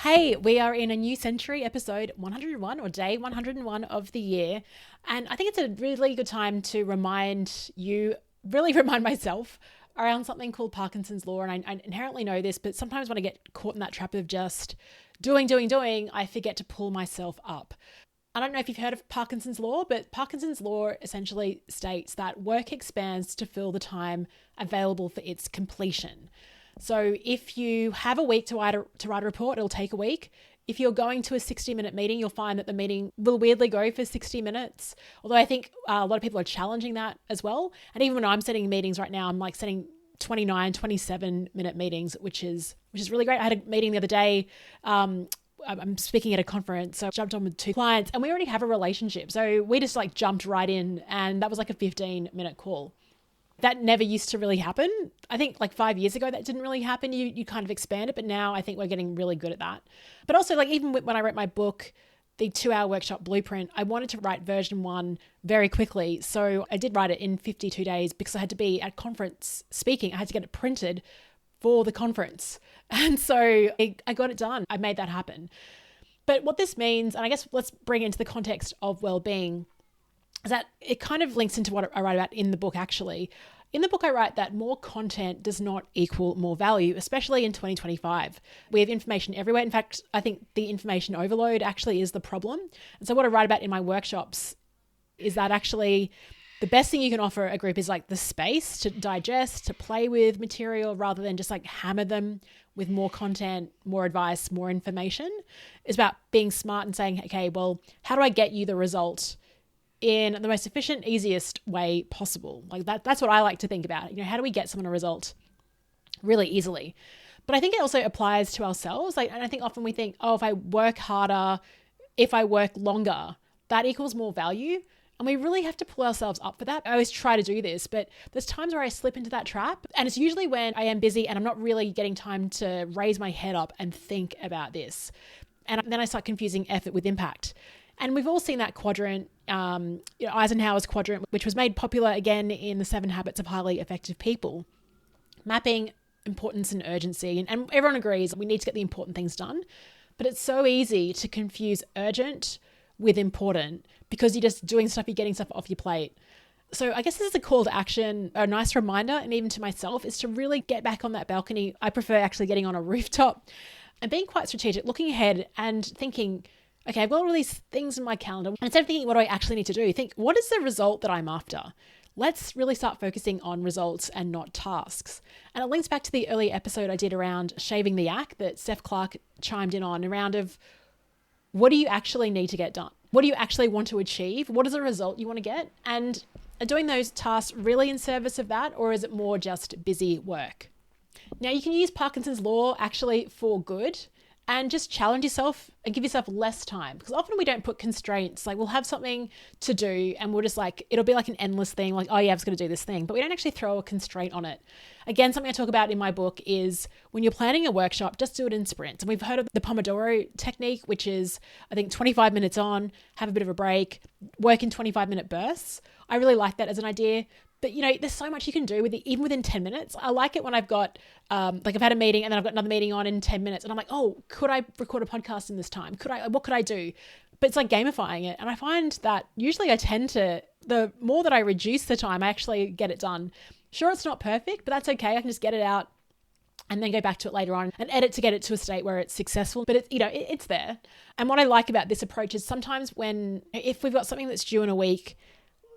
Hey, we are in a new century, episode 101 or day 101 of the year. And I think it's a really good time to remind you, really remind myself around something called Parkinson's law. And I inherently know this, but sometimes when I get caught in that trap of just doing, I forget to pull myself up. I don't know if you've heard of Parkinson's law, but Parkinson's law essentially states that work expands to fill the time available for its completion. So if you have a week to write a report, it'll take a week. If you're going to a 60-minute meeting, you'll find that the meeting will weirdly go for 60 minutes. Although I think a lot of people are challenging that as well. And even when I'm setting meetings right now, I'm like setting 29, 27-minute meetings, which is really great. I had a meeting the other day. I'm speaking at a conference, so I jumped on with two clients and we already have a relationship. So we just like jumped right in and that was like a 15-minute call. That never used to really happen. I think like 5 years ago, that didn't really happen. You kind of expand it, but now I think we're getting really good at that. But also like even when I wrote my book, the 2-hour workshop blueprint, I wanted to write version 1 very quickly. So I did write it in 52 days because I had to be at conference speaking. I had to get it printed for the conference. And so I got it done. I made that happen. But what this means, and I guess let's bring it into the context of well-being, is that it kind of links into what I write about in the book actually. In the book, I write that more content does not equal more value, especially in 2025. We have information everywhere. In fact, I think the information overload actually is the problem. And so what I write about in my workshops is that actually the best thing you can offer a group is like the space to digest, to play with material rather than just like hammer them with more content, more advice, more information. It's about being smart and saying, okay, well, how do I get you the result in the most efficient, easiest way possible? Like that's what I like to think about. How do we get someone a result really easily? But I think it also applies to ourselves. And I think often we think, oh, if I work harder, if I work longer, that equals more value. And we really have to pull ourselves up for that. I always try to do this, but there's times where I slip into that trap. And it's usually when I am busy and I'm not really getting time to raise my head up and think about this. And then I start confusing effort with impact. And we've all seen that quadrant, Eisenhower's quadrant, which was made popular again in the 7 Habits of Highly Effective People, mapping importance and urgency. And everyone agrees we need to get the important things done. But it's so easy to confuse urgent with important because you're just doing stuff, you're getting stuff off your plate. So I guess this is a call to action, a nice reminder, and even to myself, is to really get back on that balcony. I prefer actually getting on a rooftop and being quite strategic, looking ahead and thinking, okay, I've got all these things in my calendar. And instead of thinking, what do I actually need to do? Think, what is the result that I'm after? Let's really start focusing on results and not tasks. And it links back to the earlier episode I did around shaving the yak that Steph Clark chimed in on, around of what do you actually need to get done? What do you actually want to achieve? What is the result you want to get? And are doing those tasks really in service of that, or is it more just busy work? Now, you can use Parkinson's law actually for good and just challenge yourself and give yourself less time. Because often we don't put constraints. Like we'll have something to do and we'll just like, it'll be like an endless thing. Like, oh yeah, I've just got to do this thing. But we don't actually throw a constraint on it. Again, something I talk about in my book is when you're planning a workshop, just do it in sprints. And we've heard of the Pomodoro technique, which is, I think, 25 minutes on, have a bit of a break, work in 25-minute bursts. I really like that as an idea. But there's so much you can do with it, even within 10 minutes. I like it when I've got, I've had a meeting and then I've got another meeting on in 10 minutes. And I'm like, oh, could I record a podcast in this time? What could I do? But it's like gamifying it. And I find that usually I tend to, the more that I reduce the time, I actually get it done. Sure, it's not perfect, but that's okay. I can just get it out and then go back to it later on and edit to get it to a state where it's successful. But it's there. And what I like about this approach is sometimes if we've got something that's due in a week,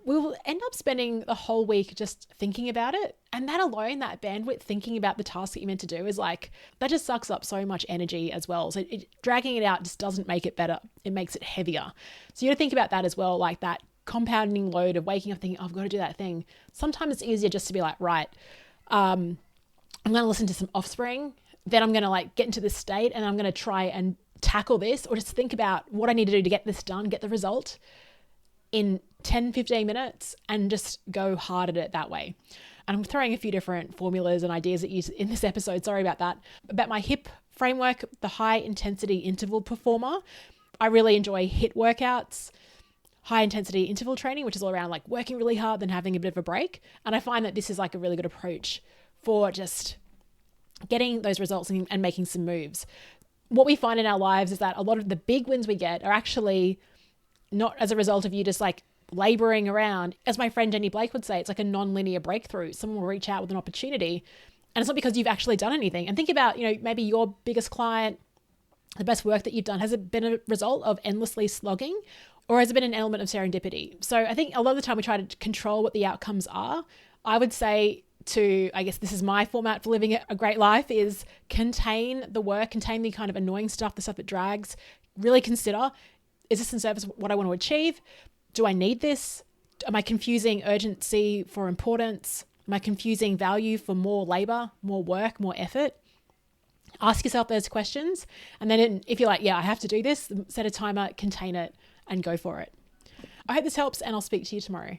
we'll end up spending the whole week just thinking about it. And that alone, that bandwidth, thinking about the task that you're meant to do is like, that just sucks up so much energy as well. So dragging it out just doesn't make it better. It makes it heavier. So you got to think about that as well, like that compounding load of waking up thinking, oh, I've got to do that thing. Sometimes it's easier just to be like, right, I'm going to listen to some Offspring. Then I'm going to like get into this state and I'm going to try and tackle this, or just think about what I need to do to get this done, get the result in 10, 15 minutes and just go hard at it that way. And I'm throwing a few different formulas and ideas at you in this episode. Sorry about that. About my HIIP framework, the high intensity interval performer. I really enjoy HIIT workouts, high intensity interval training, which is all around like working really hard, then having a bit of a break. And I find that this is like a really good approach for just getting those results and making some moves. what we find in our lives is that a lot of the big wins we get are actually not as a result of you just like laboring around. As my friend Jenny Blake would say, it's like a non-linear breakthrough. Someone will reach out with an opportunity and it's not because you've actually done anything. And think about, maybe your biggest client, the best work that you've done, has it been a result of endlessly slogging, or has it been an element of serendipity? So I think a lot of the time we try to control what the outcomes are. I would say I guess this is my format for living a great life, is contain the work, contain the kind of annoying stuff, the stuff that drags. Really consider, is this in service of what I want to achieve? Do I need this? Am I confusing urgency for importance? Am I confusing value for more labor, more work, more effort? Ask yourself those questions. And then if you're like, yeah, I have to do this, set a timer, contain it, and go for it. I hope this helps, and I'll speak to you tomorrow.